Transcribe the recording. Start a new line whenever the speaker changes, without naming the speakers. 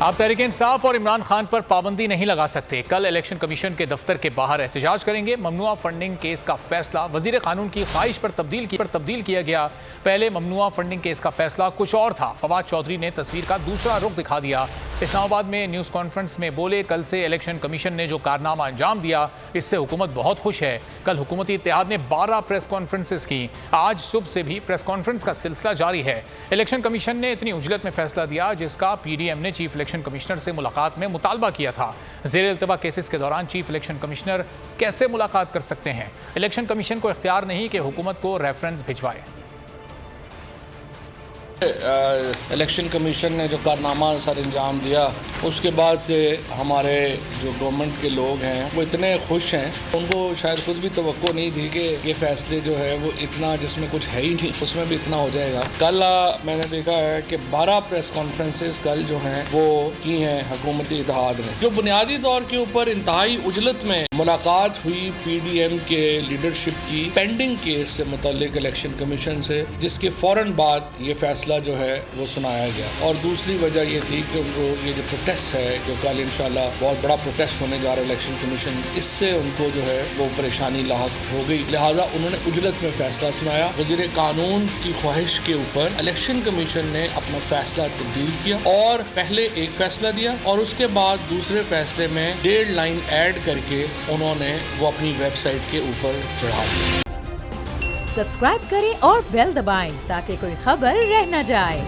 آپ تحریک انصاف اور عمران خان پر پابندی نہیں لگا سکتے، کل الیکشن کمیشن کے دفتر کے باہر احتجاج کریں گے۔ ممنوعہ فنڈنگ کیس کا فیصلہ وزیر قانون کی خواہش پر تبدیل کیا گیا۔ پہلے ممنوعہ فنڈنگ کیس کا فیصلہ کچھ اور تھا۔ فواد چودھری نے تصویر کا دوسرا رخ دکھا دیا۔ اسلام آباد میں نیوز کانفرنس میں بولے، کل سے الیکشن کمیشن نے جو کارنامہ انجام دیا اس سے حکومت بہت خوش ہے۔ کل حکومتی اتحاد نے 12 پریس کانفرنسز کی، آج صبح سے بھی پریس کانفرنس کا سلسلہ جاری ہے۔ الیکشن کمیشن نے اتنی عجلت میں فیصلہ دیا جس کا پی ڈی ایم نے چیف الیکشن کمشنر سے ملاقات میں مطالبہ کیا تھا۔ زیر التوا کیسز کے دوران چیف الیکشن کمشنر کیسے ملاقات کر سکتے ہیں؟ الیکشن کمیشن کو اختیار نہیں کہ حکومت کو ریفرنس بھجوائے۔
الیکشن کمیشن نے جو کارنامہ سر انجام دیا اس کے بعد سے ہمارے جو گورنمنٹ کے لوگ ہیں وہ اتنے خوش ہیں، ان کو شاید خود بھی توقع نہیں تھی کہ یہ فیصلے جو ہے وہ اتنا، جس میں کچھ ہے ہی نہیں اس میں بھی اتنا ہو جائے گا۔ کل میں نے دیکھا ہے کہ 12 پریس کانفرنسز کل جو ہیں وہ کی ہیں حکومتی اتحاد نے، جو بنیادی طور کے اوپر انتہائی عجلت میں ملاقات ہوئی پی ڈی ایم کے لیڈرشپ کی پینڈنگ کیس سے متعلق الیکشن کمیشن سے، جس کے فوراً بعد یہ فیصلہ جو ہے وہ سنایا گیا۔ اور دوسری وجہ یہ تھی کہ ان کو یہ جو پروٹیسٹ ہے جو کل انشاءاللہ بہت بڑا پروٹیسٹ ہونے جا رہا ہے الیکشن کمیشن، اس سے ان کو جو ہے وہ پریشانی لاحق ہو گئی، لہٰذا انہوں نے عجلت میں فیصلہ سنایا۔ وزیر قانون کی خواہش کے اوپر الیکشن کمیشن نے اپنا فیصلہ تبدیل کیا اور پہلے ایک فیصلہ دیا اور اس کے بعد دوسرے فیصلے میں 1.5 لائن ایڈ کر کے انہوں نے وہ اپنی ویب سائٹ کے اوپر چڑھا دیا۔
سبسکرائب کریں اور بیل دبائیں تاکہ کوئی خبر رہ نہ جائے۔